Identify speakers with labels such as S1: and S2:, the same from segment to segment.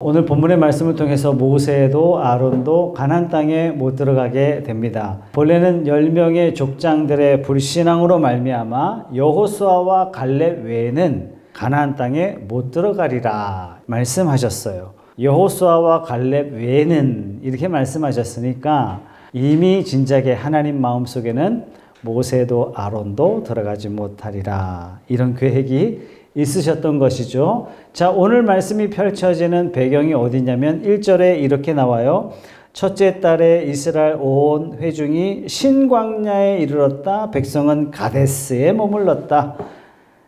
S1: 오늘 본문의 말씀을 통해서 모세도 아론도 가나안 땅에 못 들어가게 됩니다. 본래는 10명의 족장들의 불신앙으로 말미암아 여호수아와 갈렙 외에는 가나안 땅에 못 들어가리라 말씀하셨어요. 여호수아와 갈렙 외에는 이렇게 말씀하셨으니까 이미 진작에 하나님 마음속에는 모세도 아론도 들어가지 못하리라 이런 계획이 있으셨던 것이죠. 자, 오늘 말씀이 펼쳐지는 배경이 어디냐면 1절에 이렇게 나와요. 첫째 달에 이스라엘 온 회중이 신광야에 이르렀다. 백성은 가데스에 머물렀다.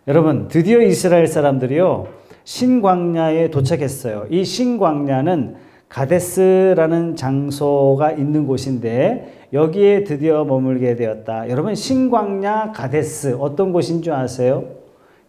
S1: 여러분, 드디어 이스라엘 사람들이요 신광야에 도착했어요. 이 신광야는 가데스라는 장소가 있는 곳인데 여기에 드디어 머물게 되었다. 여러분, 신광야 가데스 어떤 곳인 줄 아세요?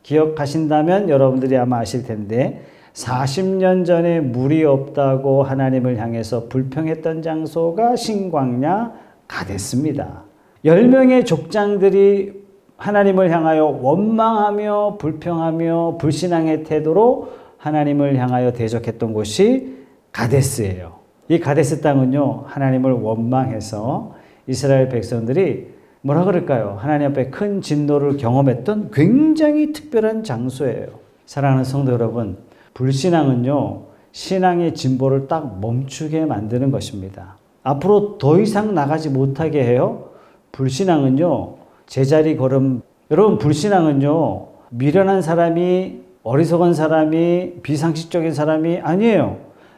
S1: 기억하신다면 여러분들이 아마 아실 텐데 40년 전에 물이 없다고 하나님을 향해서 불평했던 장소가 신광야 가데스입니다. 10명의 족장들이 하나님을 향하여 원망하며 불평하며 불신앙의 태도로 하나님을 향하여 대적했던 곳이 가데스예요. 이 가데스 땅은요 하나님을 원망해서 이스라엘 백성들이 뭐라 그럴까요? 하나님 앞에 큰 진노를 경험했던 굉장히 특별한 장소예요. 사랑하는 성도 여러분, 불신앙은요 신앙의 진보를 딱 멈추게 만드는 것입니다. 앞으로 더 이상 나가지 못하게 해요. 불신앙은요 제자리 걸음. 여러분, 불신앙은요 미련한 사람이, 어리석은 사람이, 비상식적인 사람이 아니에요.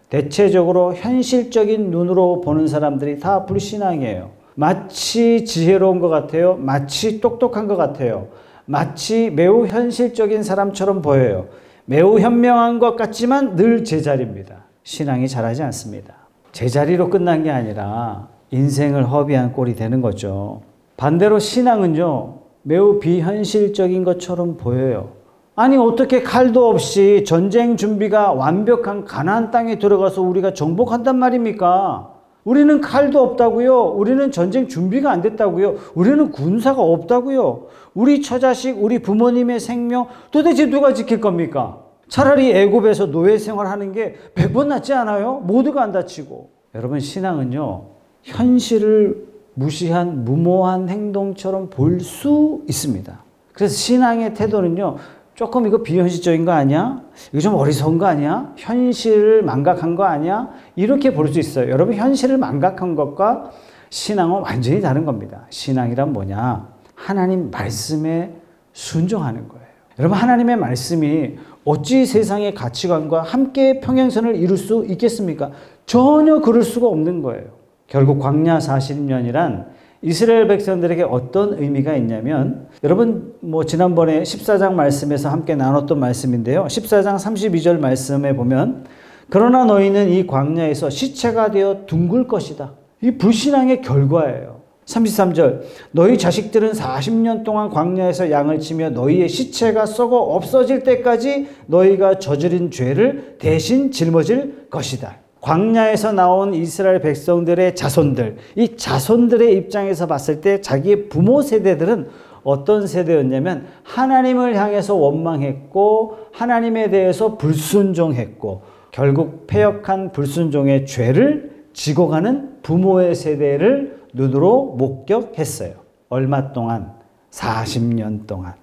S1: 대체적으로 현실적인 눈으로 보는 사람들이 다 불신앙이에요. 마치 지혜로운 것 같아요. 마치 똑똑한 것 같아요. 마치 매우 현실적인 사람처럼 보여요. 매우 현명한 것 같지만 늘 제자리입니다. 신앙이 자라지 않습니다. 제자리로 끝난 게 아니라 인생을 허비한 꼴이 되는 거죠. 반대로 신앙은요 매우 비현실적인 것처럼 보여요. 아니, 어떻게 칼도 없이 전쟁 준비가 완벽한 가나안 땅에 들어가서 우리가 정복한단 말입니까? 우리는 칼도 없다고요. 우리는 전쟁 준비가 안 됐다고요. 우리는 군사가 없다고요. 우리 처자식, 우리 부모님의 생명 도대체 누가 지킬 겁니까? 차라리 애굽에서 노예 생활하는 게 100번 낫지 않아요? 모두가 안 다치고. 여러분, 신앙은요 현실을 무시한 무모한 행동처럼 볼 수 있습니다. 그래서 신앙의 태도는요 조금 이거 비현실적인 거 아니야? 이거 좀 어리석은 거 아니야? 현실을 망각한 거 아니야? 이렇게 볼 수 있어요. 여러분, 현실을 망각한 것과 신앙은 완전히 다른 겁니다. 신앙이란 뭐냐? 하나님 말씀에 순종하는 거예요. 여러분, 하나님의 말씀이 어찌 세상의 가치관과 함께 평행선을 이룰 수 있겠습니까? 전혀 그럴 수가 없는 거예요. 결국 광야 40년이란 이스라엘 백성들에게 어떤 의미가 있냐면, 여러분 지난번에 14장 말씀에서 함께 나눴던 말씀인데요. 14장 32절 말씀에 보면 그러나 너희는 이 광야에서 시체가 되어 둥글 것이다. 이 불신앙의 결과예요. 33절 너희 자식들은 40년 동안 광야에서 양을 치며 너희의 시체가 썩어 없어질 때까지 너희가 저지른 죄를 대신 짊어질 것이다. 광야에서 나온 이스라엘 백성들의 자손들, 이 자손들의 입장에서 봤을 때 자기의 부모 세대들은 어떤 세대였냐면 하나님을 향해서 원망했고 하나님에 대해서 불순종했고 결국 패역한 불순종의 죄를 지고 가는 부모의 세대를 눈으로 목격했어요. 얼마 동안? 40년 동안.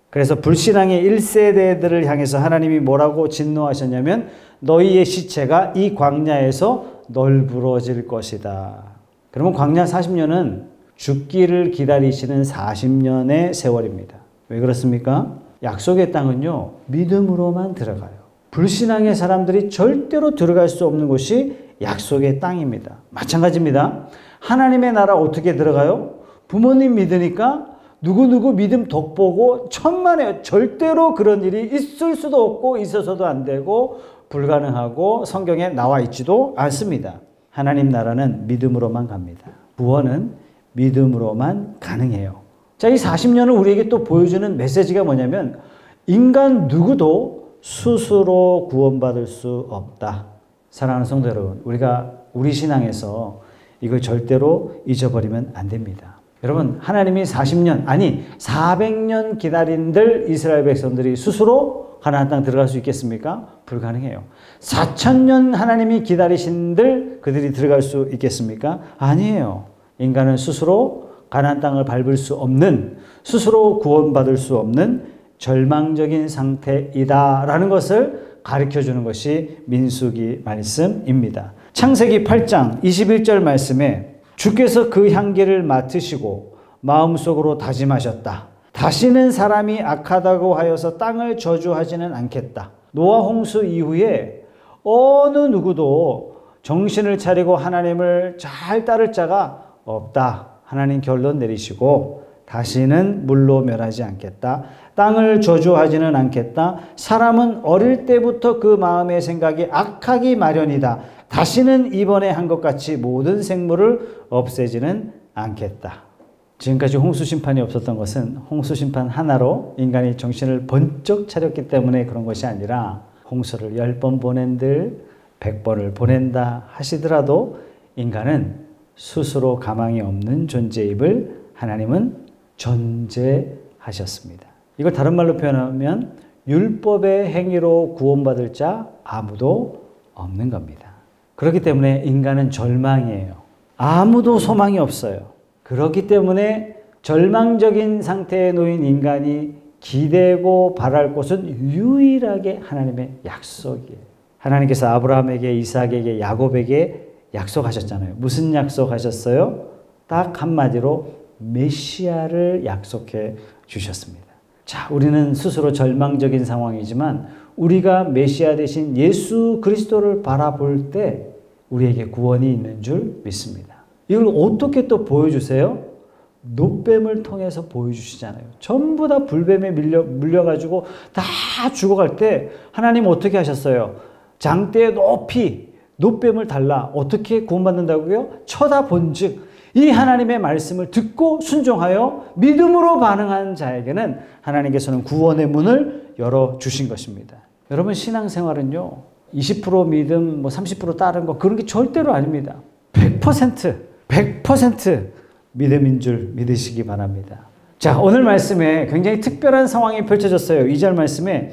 S1: 그래서 불신앙의 1세대들을 향해서 하나님이 뭐라고 진노하셨냐면 너희의 시체가 이 광야에서 널브러질 것이다. 그러면 광야 40년은 죽기를 기다리시는 40년의 세월입니다. 왜 그렇습니까? 약속의 땅은요 믿음으로만 들어가요. 불신앙의 사람들이 절대로 들어갈 수 없는 곳이 약속의 땅입니다. 마찬가지입니다. 하나님의 나라 어떻게 들어가요? 부모님 믿으니까 누구누구 믿음 덕보고 천만에요. 절대로 그런 일이 있을 수도 없고 있어서도 안 되고 불가능하고 성경에 나와 있지도 않습니다. 하나님 나라는 믿음으로만 갑니다. 구원은 믿음으로만 가능해요. 자, 이 40년을 우리에게 또 보여주는 메시지가 뭐냐면 인간 누구도 스스로 구원받을 수 없다. 사랑하는 성도 여러분, 우리 신앙에서 이걸 절대로 잊어버리면 안 됩니다. 여러분, 하나님이 40년 아니 400년 기다린들 이스라엘 백성들이 스스로 가나안 땅 들어갈 수 있겠습니까? 불가능해요. 4,000년 하나님이 기다리신들 그들이 들어갈 수 있겠습니까? 아니에요. 인간은 스스로 가나안 땅을 밟을 수 없는, 스스로 구원받을 수 없는 절망적인 상태이다라는 것을 가르쳐주는 것이 민수기 말씀입니다. 창세기 8장 21절 말씀에 주께서 그 향기를 맡으시고 마음속으로 다짐하셨다. 다시는 사람이 악하다고 하여서 땅을 저주하지는 않겠다. 노아 홍수 이후에 어느 누구도 정신을 차리고 하나님을 잘 따를 자가 없다. 하나님 결론 내리시고 다시는 물로 멸하지 않겠다. 땅을 저주하지는 않겠다. 사람은 어릴 때부터 그 마음의 생각이 악하기 마련이다. 다시는 이번에 한 것 같이 모든 생물을 없애지는 않겠다. 지금까지 홍수심판이 없었던 것은 홍수심판 하나로 인간이 정신을 번쩍 차렸기 때문에 그런 것이 아니라 홍수를 10번 보낸들 100번을 보낸다 하시더라도 인간은 스스로 가망이 없는 존재임을 하나님은 전제하셨습니다. 이걸 다른 말로 표현하면 율법의 행위로 구원받을 자 아무도 없는 겁니다. 그렇기 때문에 인간은 절망이에요. 아무도 소망이 없어요. 그렇기 때문에 절망적인 상태에 놓인 인간이 기대고 바랄 곳은 유일하게 하나님의 약속이에요. 하나님께서 아브라함에게, 이삭에게, 야곱에게 약속하셨잖아요. 무슨 약속하셨어요? 딱 한마디로 메시아를 약속해 주셨습니다. 자, 우리는 스스로 절망적인 상황이지만 우리가 메시아 대신 예수 그리스도를 바라볼 때 우리에게 구원이 있는 줄 믿습니다. 이걸 어떻게 또 보여주세요? 노뱀을 통해서 보여주시잖아요. 전부 다 불뱀에 물려가지고 다 죽어갈 때 하나님 어떻게 하셨어요? 장대에 높이 노뱀을 달라. 어떻게 구원받는다고요? 쳐다본즉 이 하나님의 말씀을 듣고 순종하여 믿음으로 반응한 자에게는 하나님께서는 구원의 문을 열어주신 것입니다. 여러분 신앙생활은요 20% 믿음, 30% 다른 거 그런 게 절대로 아닙니다. 100% 믿음인 줄 믿으시기 바랍니다. 자, 오늘 말씀에 굉장히 특별한 상황이 펼쳐졌어요. 2절 말씀에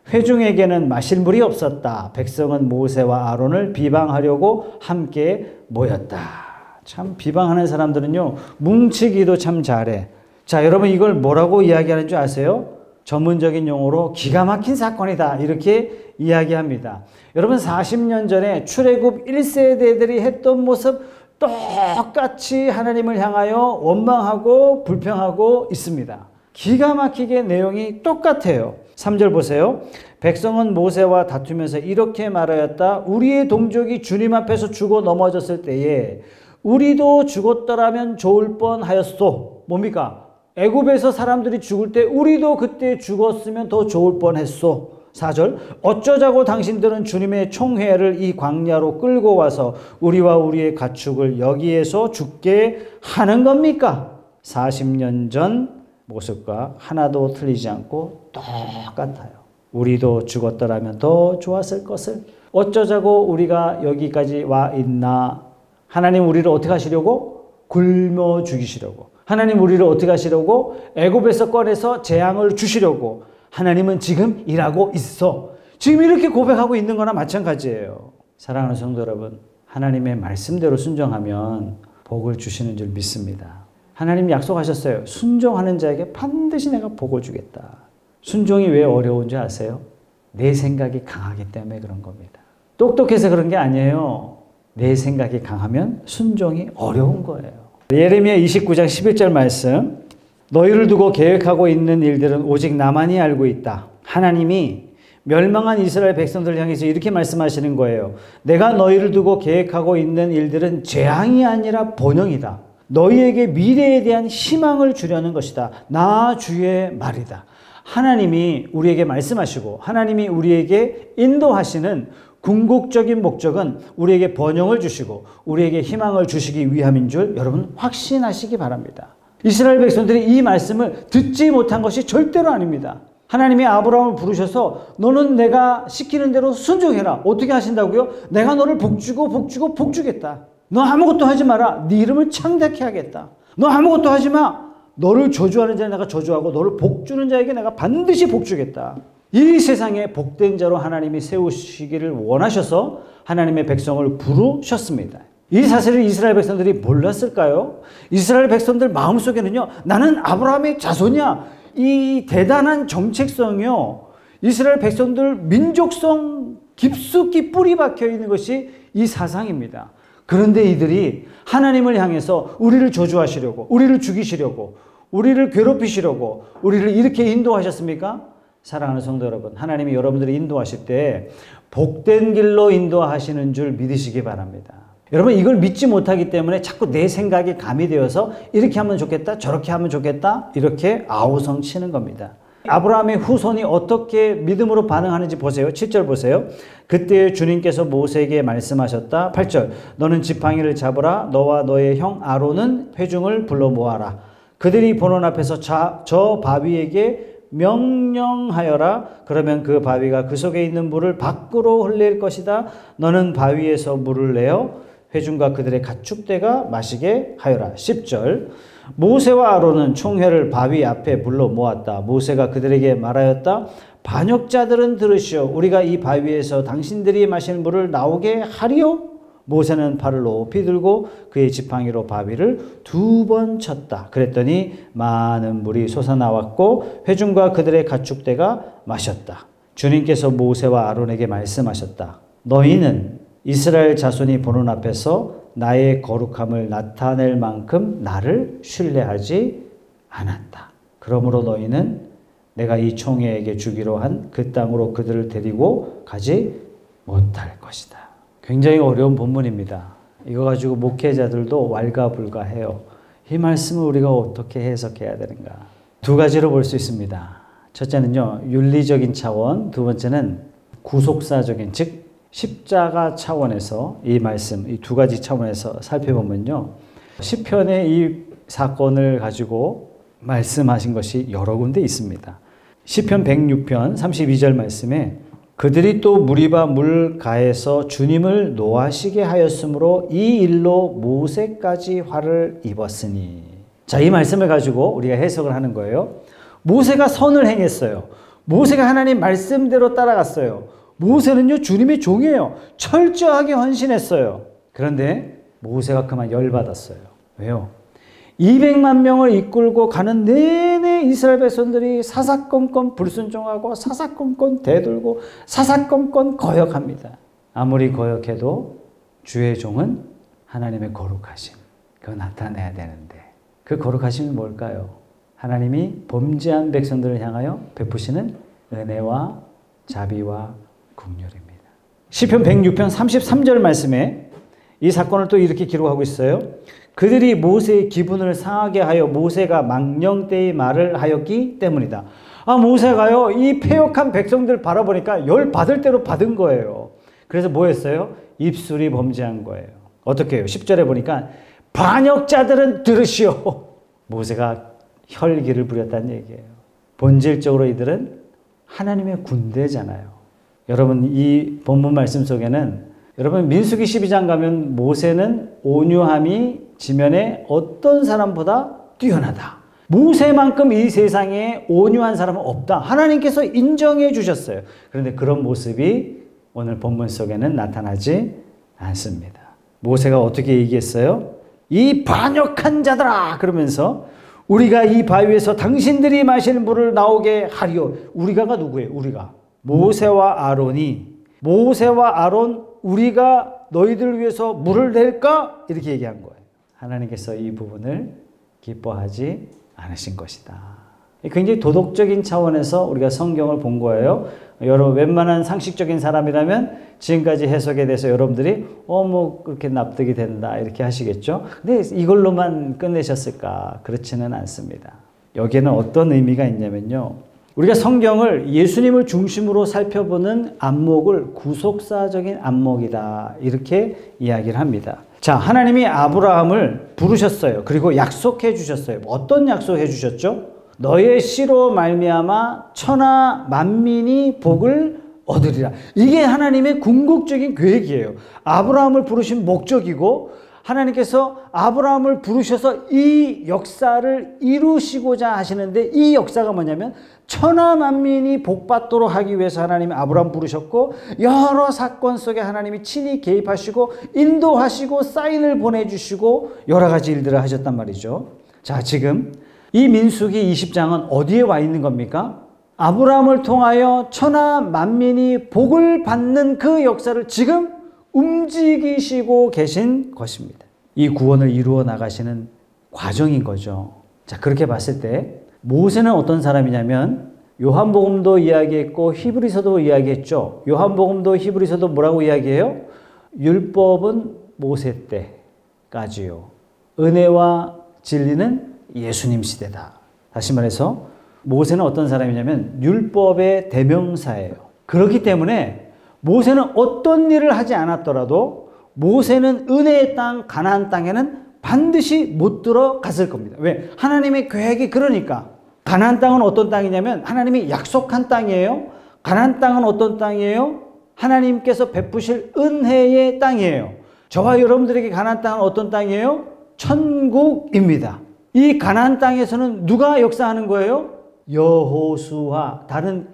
S1: 회중에게는 마실 물이 없었다. 백성은 모세와 아론을 비방하려고 함께 모였다. 참 비방하는 사람들은요 뭉치기도 참 잘해. 자, 여러분 이걸 뭐라고 이야기하는 줄 아세요? 전문적인 용어로 기가 막힌 사건이다 이렇게 이야기합니다. 여러분 40년 전에 출애굽 1세대들이 했던 모습 똑같이 하나님을 향하여 원망하고 불평하고 있습니다. 기가 막히게 내용이 똑같아요. 3절 보세요. 백성은 모세와 다투면서 이렇게 말하였다. 우리의 동족이 주님 앞에서 죽어 넘어졌을 때에 우리도 죽었더라면 좋을 뻔하였소. 뭡니까? 애굽에서 사람들이 죽을 때 우리도 그때 죽었으면 더 좋을 뻔했소. 4절 어쩌자고 당신들은 주님의 총회를 이 광야로 끌고 와서 우리와 우리의 가축을 여기에서 죽게 하는 겁니까? 40년 전 모습과 하나도 틀리지 않고 똑같아요. 우리도 죽었더라면 더 좋았을 것을 어쩌자고 우리가 여기까지 와 있나. 하나님 우리를 어떻게 하시려고? 굶어 죽이시려고. 하나님 우리를 어떻게 하시려고? 애굽에서 꺼내서 재앙을 주시려고. 하나님은 지금 일하고 있어. 지금 이렇게 고백하고 있는 거나 마찬가지예요. 사랑하는 성도 여러분, 하나님의 말씀대로 순종하면 복을 주시는 줄 믿습니다. 하나님 약속하셨어요. 순종하는 자에게 반드시 내가 복을 주겠다. 순종이 왜 어려운지 아세요? 내 생각이 강하기 때문에 그런 겁니다. 똑똑해서 그런 게 아니에요. 내 생각이 강하면 순종이 어려운 거예요. 예레미야 29장 11절 말씀, 너희를 두고 계획하고 있는 일들은 오직 나만이 알고 있다. 하나님이 멸망한 이스라엘 백성들을 향해서 이렇게 말씀하시는 거예요. 내가 너희를 두고 계획하고 있는 일들은 재앙이 아니라 번영이다. 너희에게 미래에 대한 희망을 주려는 것이다. 나 주의 말이다. 하나님이 우리에게 말씀하시고 하나님이 우리에게 인도하시는 궁극적인 목적은 우리에게 번영을 주시고 우리에게 희망을 주시기 위함인 줄 여러분 확신하시기 바랍니다. 이스라엘 백성들이 이 말씀을 듣지 못한 것이 절대로 아닙니다. 하나님이 아브라함을 부르셔서 너는 내가 시키는 대로 순종해라. 어떻게 하신다고요? 내가 너를 복주고 복주겠다. 너 아무것도 하지 마라. 네 이름을 창대케 하겠다. 너 아무것도 하지 마. 너를 저주하는 자에 내가 저주하고 너를 복주는 자에게 내가 반드시 복주겠다. 이 세상에 복된 자로 하나님이 세우시기를 원하셔서 하나님의 백성을 부르셨습니다. 이 사실을 이스라엘 백성들이 몰랐을까요? 이스라엘 백성들 마음속에는요, 나는 아브라함의 자손이야. 이 대단한 정체성이요, 이스라엘 백성들 민족성 깊숙이 뿌리 박혀 있는 것이 이 사상입니다. 그런데 이들이 하나님을 향해서 우리를 저주하시려고, 우리를 죽이시려고, 우리를 괴롭히시려고, 우리를 이렇게 인도하셨습니까? 사랑하는 성도 여러분, 하나님이 여러분들을 인도하실 때 복된 길로 인도하시는 줄 믿으시기 바랍니다. 여러분, 이걸 믿지 못하기 때문에 자꾸 내 생각이 가미되어서 이렇게 하면 좋겠다, 저렇게 하면 좋겠다, 이렇게 아우성 치는 겁니다. 아브라함의 후손이 어떻게 믿음으로 반응하는지 보세요. 7절 보세요. 그때 주님께서 모세에게 말씀하셨다. 8절, 너는 지팡이를 잡으라. 너와 너의 형 아론은 회중을 불러 모아라. 그들이 보는 앞에서 저 바위에게 명령하여라. 그러면 그 바위가 그 속에 있는 물을 밖으로 흘릴 것이다. 너는 바위에서 물을 내어 회중과 그들의 가축대가 마시게 하여라. 10절, 모세와 아론은 총회를 바위 앞에 불러 모았다. 모세가 그들에게 말하였다. 반역자들은 들으시오. 우리가 이 바위에서 당신들이 마실 물을 나오게 하리오? 모세는 팔을 높이 들고 그의 지팡이로 바위를 2번 쳤다. 그랬더니 많은 물이 솟아나왔고 회중과 그들의 가축대가 마셨다. 주님께서 모세와 아론에게 말씀하셨다. 너희는 이스라엘 자손이 보는 앞에서 나의 거룩함을 나타낼 만큼 나를 신뢰하지 않았다. 그러므로 너희는 내가 이 총회에게 주기로 한 그 땅으로 그들을 데리고 가지 못할 것이다. 굉장히 어려운 본문입니다. 이거 가지고 목회자들도 왈가불가해요. 이 말씀을 우리가 어떻게 해석해야 되는가? 두 가지로 볼 수 있습니다. 첫째는요, 윤리적인 차원, 두 번째는 구속사적인, 즉 십자가 차원에서 이 말씀, 이 두 가지 차원에서 살펴보면요, 시편의 이 사건을 가지고 말씀하신 것이 여러 군데 있습니다. 시편 106편 32절 말씀에 그들이 또 무리바 물가에서 주님을 노하시게 하였으므로 이 일로 모세까지 화를 입었으니. 자, 이 말씀을 가지고 우리가 해석을 하는 거예요. 모세가 선을 행했어요. 모세가 하나님 말씀대로 따라갔어요. 모세는요, 주님의 종이에요. 철저하게 헌신했어요. 그런데 모세가 그만 열받았어요. 왜요? 200만 명을 이끌고 가는 내내 이스라엘 백성들이 사사건건 불순종하고 사사건건 대들고 사사건건 거역합니다. 아무리 거역해도 주의 종은 하나님의 거룩하심, 그거 나타내야 되는데 그 거룩하심이 뭘까요? 하나님이 범죄한 백성들을 향하여 베푸시는 은혜와 자비와 긍휼입니다. 시편 106편 33절 말씀에 이 사건을 또 이렇게 기록하고 있어요. 그들이 모세의 기분을 상하게 하여 모세가 망령되이 말을 하였기 때문이다. 아, 모세가요, 이 패역한 백성들 바라보니까 열 받을 대로 받은 거예요. 그래서 뭐 했어요? 입술이 범죄한 거예요. 어떻게 해요? 10절에 보니까 반역자들은 들으시오. 모세가 혈기를 부렸다는 얘기예요. 본질적으로 이들은 하나님의 군대잖아요. 여러분, 이 본문 말씀 속에는 여러분 민수기 12장 가면 모세는 온유함이 지면에 어떤 사람보다 뛰어나다. 모세만큼 이 세상에 온유한 사람은 없다. 하나님께서 인정해 주셨어요. 그런데 그런 모습이 오늘 본문 속에는 나타나지 않습니다. 모세가 어떻게 얘기했어요? 이 반역한 자들아! 그러면서 우리가 이 바위에서 당신들이 마실 물을 나오게 하리오. 우리가가 누구예요? 우리가. 모세와 아론, 우리가 너희들 위해서 물을 댈까? 이렇게 얘기한 거예요. 하나님께서 이 부분을 기뻐하지 않으신 것이다. 굉장히 도덕적인 차원에서 우리가 성경을 본 거예요. 여러분, 웬만한 상식적인 사람이라면 지금까지 해석에 대해서 여러분들이 뭐 그렇게 납득이 된다 이렇게 하시겠죠. 근데 이걸로만 끝내셨을까? 그렇지는 않습니다. 여기에는 어떤 의미가 있냐면요, 우리가 성경을 예수님을 중심으로 살펴보는 안목을 구속사적인 안목이다 이렇게 이야기를 합니다. 자, 하나님이 아브라함을 부르셨어요. 그리고 약속해 주셨어요. 어떤 약속해 주셨죠? 너의 씨로 말미암아 천하 만민이 복을 얻으리라. 이게 하나님의 궁극적인 계획이에요. 아브라함을 부르신 목적이고 하나님께서 아브라함을 부르셔서 이 역사를 이루시고자 하시는데, 이 역사가 뭐냐면 천하 만민이 복받도록 하기 위해서 하나님이 아브라함 부르셨고, 여러 사건 속에 하나님이 친히 개입하시고 인도하시고 사인을 보내주시고 여러 가지 일들을 하셨단 말이죠. 자, 지금 이 민수기 20장은 어디에 와 있는 겁니까? 아브라함을 통하여 천하 만민이 복을 받는 그 역사를 지금 움직이시고 계신 것입니다. 이 구원을 이루어 나가시는 과정인 거죠. 자, 그렇게 봤을 때 모세는 어떤 사람이냐면, 요한복음도 이야기했고 히브리서도 이야기했죠. 요한복음도 히브리서도 뭐라고 이야기해요? 율법은 모세 때까지요, 은혜와 진리는 예수님 시대다. 다시 말해서 모세는 어떤 사람이냐면 율법의 대명사예요. 그렇기 때문에 모세는 어떤 일을 하지 않았더라도 모세는 은혜의 땅 가나안 땅에는 반드시 못 들어갔을 겁니다. 왜? 하나님의 계획이 그러니까. 가나안 땅은 어떤 땅이냐면 하나님이 약속한 땅이에요. 가나안 땅은 어떤 땅이에요? 하나님께서 베푸실 은혜의 땅이에요. 저와 여러분들에게 가나안 땅은 어떤 땅이에요? 천국입니다. 이 가나안 땅에서는 누가 역사하는 거예요? 여호수아. 다른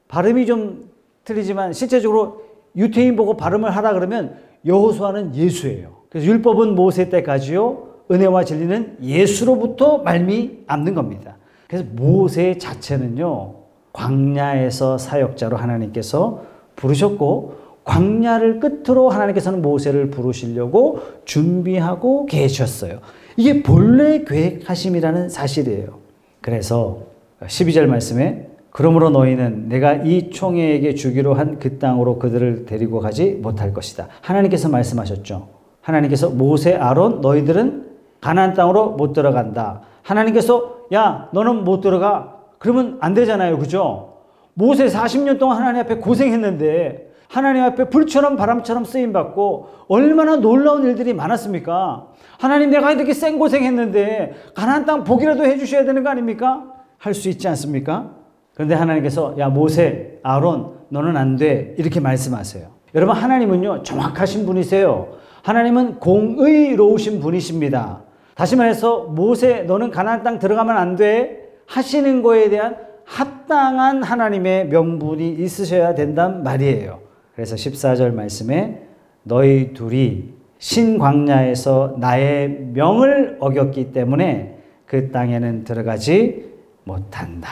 S1: 발음이 좀 틀리지만 실제적으로 유태인 보고 발음을 하라 그러면 여호수아는 예수예요. 그래서 율법은 모세 때까지요, 은혜와 진리는 예수로부터 말미암는 겁니다. 그래서 모세 자체는요, 광야에서 사역자로 하나님께서 부르셨고, 광야를 끝으로 하나님께서는 모세를 부르시려고 준비하고 계셨어요. 이게 본래 계획하심이라는 사실이에요. 그래서 12절 말씀에 그러므로 너희는 내가 이 총회에게 주기로 한 그 땅으로 그들을 데리고 가지 못할 것이다. 하나님께서 말씀하셨죠. 하나님께서 모세, 아론 너희들은 가나안 땅으로 못 들어간다. 하나님께서 야 너는 못 들어가. 그러면 안 되잖아요. 그죠? 모세 40년 동안 하나님 앞에 고생했는데, 하나님 앞에 불처럼 바람처럼 쓰임받고 얼마나 놀라운 일들이 많았습니까? 하나님 내가 이렇게 생고생했는데 가나안 땅 복이라도 해주셔야 되는 거 아닙니까? 할 수 있지 않습니까? 그런데 하나님께서 야 모세, 아론 너는 안 돼, 이렇게 말씀하세요. 여러분, 하나님은요 정확하신 분이세요. 하나님은 공의로우신 분이십니다. 다시 말해서 모세 너는 가나안 땅 들어가면 안 돼 하시는 거에 대한 합당한 하나님의 명분이 있으셔야 된단 말이에요. 그래서 14절 말씀에 너희 둘이 신광야에서 나의 명을 어겼기 때문에 그 땅에는 들어가지 못한다.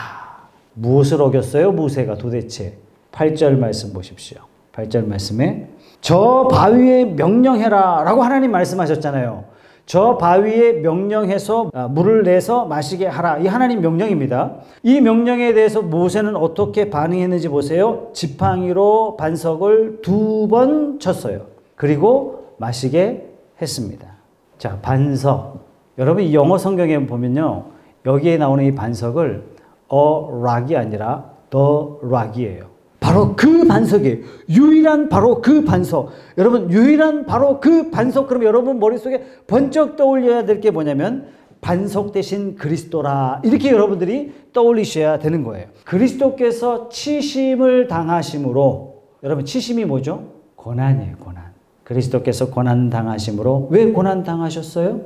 S1: 무엇을 어겼어요? 모세가 도대체. 8절 말씀 보십시오. 8절 말씀에 저 바위에 명령해라 라고 하나님 말씀하셨잖아요. 저 바위에 명령해서 물을 내서 마시게 하라. 이 하나님 명령입니다. 이 명령에 대해서 모세는 어떻게 반응했는지 보세요. 지팡이로 반석을 2번 쳤어요. 그리고 마시게 했습니다. 자, 반석. 여러분, 이 영어 성경에 보면요, 여기에 나오는 이 반석을 a rock이 아니라 the rock이에요. 바로 그 반석이에요. 유일한 바로 그 반석. 여러분, 유일한 바로 그 반석. 그럼 여러분 머릿속에 번쩍 떠올려야 될 게 뭐냐면 반석 대신 그리스도라. 이렇게 여러분들이 떠올리셔야 되는 거예요. 그리스도께서 치심을 당하심으로, 여러분 치심이 뭐죠? 고난이에요. 고난. 그리스도께서 고난 당하심으로. 왜 고난 당하셨어요?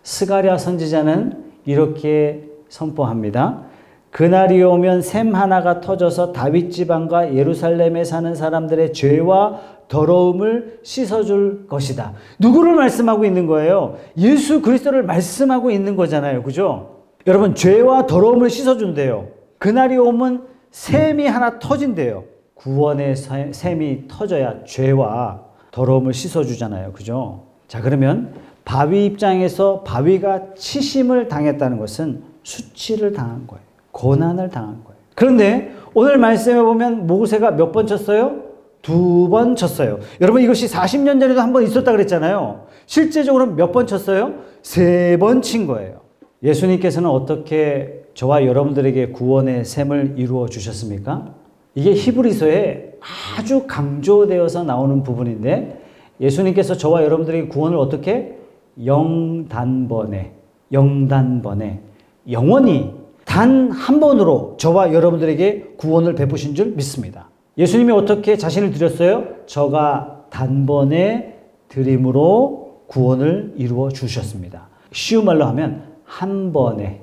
S1: 스가랴 선지자는 이렇게 선포합니다. 그날이 오면 샘 하나가 터져서 다윗 지방과 예루살렘에 사는 사람들의 죄와 더러움을 씻어줄 것이다. 누구를 말씀하고 있는 거예요? 예수 그리스도를 말씀하고 있는 거잖아요. 그죠? 여러분, 죄와 더러움을 씻어준대요. 그날이 오면 샘이 하나 터진대요. 구원의 샘이 터져야 죄와 더러움을 씻어주잖아요. 그죠? 자, 그러면 바위 입장에서 바위가 치심을 당했다는 것은 수치를 당한 거예요. 고난을 당한 거예요. 그런데 오늘 말씀에 보면 모세가 몇 번 쳤어요? 2번 쳤어요. 여러분, 이것이 40년 전에도 한 번 있었다 그랬잖아요. 실제적으로 몇 번 쳤어요? 3번 친 거예요. 예수님께서는 어떻게 저와 여러분들에게 구원의 셈을 이루어 주셨습니까? 이게 히브리서에 아주 강조되어서 나오는 부분인데, 예수님께서 저와 여러분들에게 구원을 어떻게? 영단번에 영원히 단 한 번으로 저와 여러분들에게 구원을 베푸신 줄 믿습니다. 예수님이 어떻게 자신을 드렸어요? 저가 단번에 드림으로 구원을 이루어 주셨습니다. 쉬운 말로 하면 한 번에.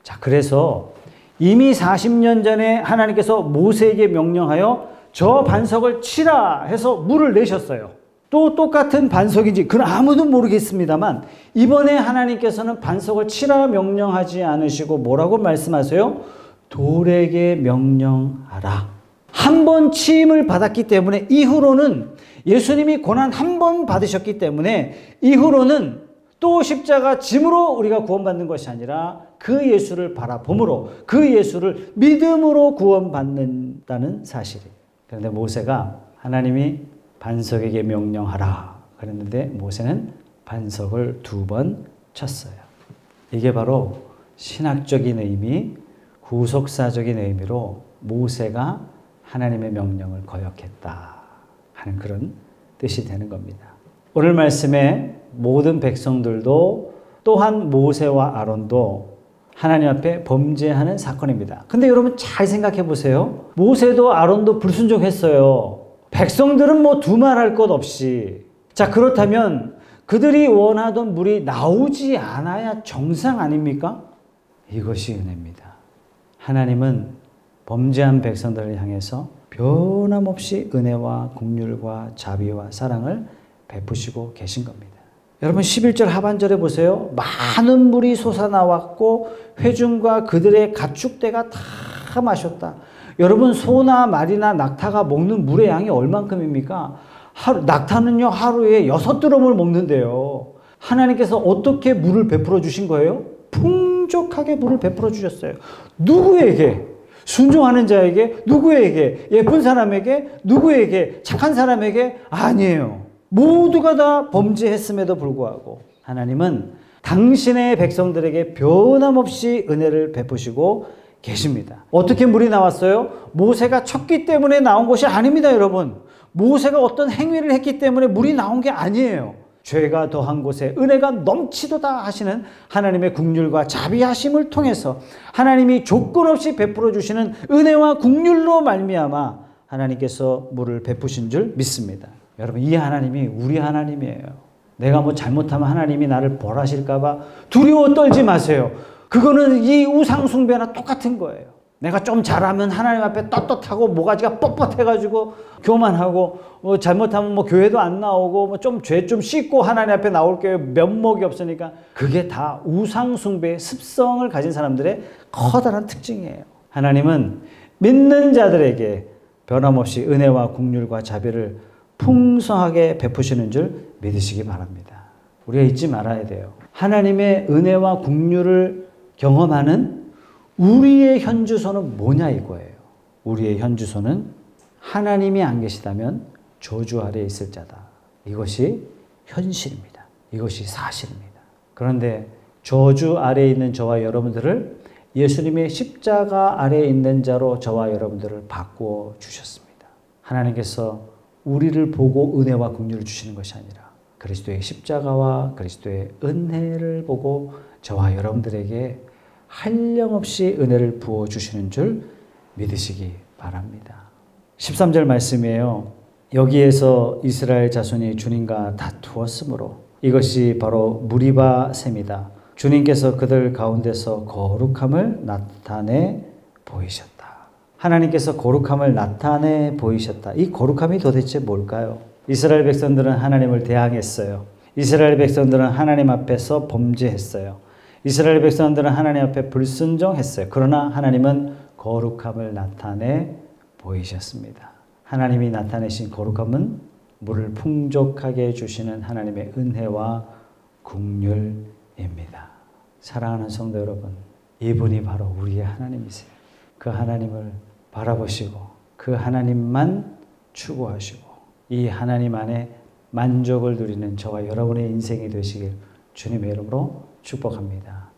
S1: 자, 그래서 이미 40년 전에 하나님께서 모세에게 명령하여 저 반석을 치라 해서 물을 내셨어요. 또 똑같은 반석인지 그건 아무도 모르겠습니다만 이번에 하나님께서는 반석을 치라 명령하지 않으시고 뭐라고 말씀하세요? 돌에게 명령하라. 한 번 치임을 받았기 때문에 이후로는 예수님이 고난 한 번 받으셨기 때문에 이후로는 또 십자가 짐으로 우리가 구원받는 것이 아니라 그 예수를 바라봄으로 그 예수를 믿음으로 구원받는다는 사실이에요. 그런데 모세가 하나님이 반석에게 명령하라 그랬는데 모세는 반석을 2번 쳤어요. 이게 바로 신학적인 의미, 구속사적인 의미로 모세가 하나님의 명령을 거역했다 하는 그런 뜻이 되는 겁니다. 오늘 말씀에 모든 백성들도 또한 모세와 아론도 하나님 앞에 범죄하는 사건입니다. 근데 여러분 잘 생각해 보세요. 모세도 아론도 불순종했어요. 백성들은 뭐 두말할 것 없이. 자, 그렇다면 그들이 원하던 물이 나오지 않아야 정상 아닙니까? 이것이 은혜입니다. 하나님은 범죄한 백성들을 향해서 변함없이 은혜와 긍휼과 자비와 사랑을 베푸시고 계신 겁니다. 여러분 11절 하반절에 보세요. 많은 물이 솟아나왔고 회중과 그들의 가축대가 다 마셨다. 여러분 소나 말이나 낙타가 먹는 물의 양이 얼만큼입니까? 낙타는요 하루에 6드럼을 먹는데요. 하나님께서 어떻게 물을 베풀어 주신 거예요? 풍족하게 물을 베풀어 주셨어요. 누구에게? 순종하는 자에게? 누구에게? 예쁜 사람에게? 누구에게? 착한 사람에게? 아니에요. 모두가 다 범죄했음에도 불구하고 하나님은 당신의 백성들에게 변함없이 은혜를 베푸시고 계십니다. 어떻게 물이 나왔어요? 모세가 쳤기 때문에 나온 것이 아닙니다, 여러분. 모세가 어떤 행위를 했기 때문에 물이 나온 게 아니에요. 죄가 더한 곳에 은혜가 넘치도다 하시는 하나님의 긍휼과 자비하심을 통해서 하나님이 조건 없이 베풀어 주시는 은혜와 긍휼로 말미암아 하나님께서 물을 베푸신 줄 믿습니다. 여러분 이 하나님이 우리 하나님이에요. 내가 뭐 잘못하면 하나님이 나를 벌하실까 봐 두려워 떨지 마세요. 그거는 이 우상 숭배나 똑같은 거예요. 내가 좀 잘하면 하나님 앞에 떳떳하고 모가지가 뻣뻣해가지고 교만하고 잘못하면 뭐 교회도 안 나오고 뭐 좀 죄 좀 씻고 하나님 앞에 나올 게 면목이 없으니까 그게 다 우상 숭배의 습성을 가진 사람들의 커다란 특징이에요. 하나님은 믿는 자들에게 변함없이 은혜와 긍휼과 자비를 풍성하게 베푸시는 줄 믿으시기 바랍니다. 우리가 잊지 말아야 돼요. 하나님의 은혜와 긍휼을 경험하는 우리의 현주소는 뭐냐 이거예요. 우리의 현주소는 하나님이 안 계시다면 저주 아래에 있을 자다. 이것이 현실입니다. 이것이 사실입니다. 그런데 저주 아래에 있는 저와 여러분들을 예수님의 십자가 아래에 있는 자로 저와 여러분들을 바꾸어 주셨습니다. 하나님께서 우리를 보고 은혜와 긍휼을 주시는 것이 아니라 그리스도의 십자가와 그리스도의 은혜를 보고 저와 여러분들에게 한량없이 은혜를 부어주시는 줄 믿으시기 바랍니다. 13절 말씀이에요. 여기에서 이스라엘 자손이 주님과 다투었으므로 이것이 바로 무리바 셈이다. 주님께서 그들 가운데서 거룩함을 나타내 보이셨다. 하나님께서 거룩함을 나타내 보이셨다. 이 거룩함이 도대체 뭘까요? 이스라엘 백성들은 하나님을 대항했어요. 이스라엘 백성들은 하나님 앞에서 범죄했어요. 이스라엘 백성들은 하나님 앞에 불순종했어요. 그러나 하나님은 거룩함을 나타내 보이셨습니다. 하나님이 나타내신 거룩함은 물을 풍족하게 주시는 하나님의 은혜와 긍휼입니다. 사랑하는 성도 여러분, 이분이 바로 우리의 하나님이세요. 그 하나님을 바라보시고 그 하나님만 추구하시고 이 하나님 안에 만족을 누리는 저와 여러분의 인생이 되시길 주님의 이름으로 축복합니다.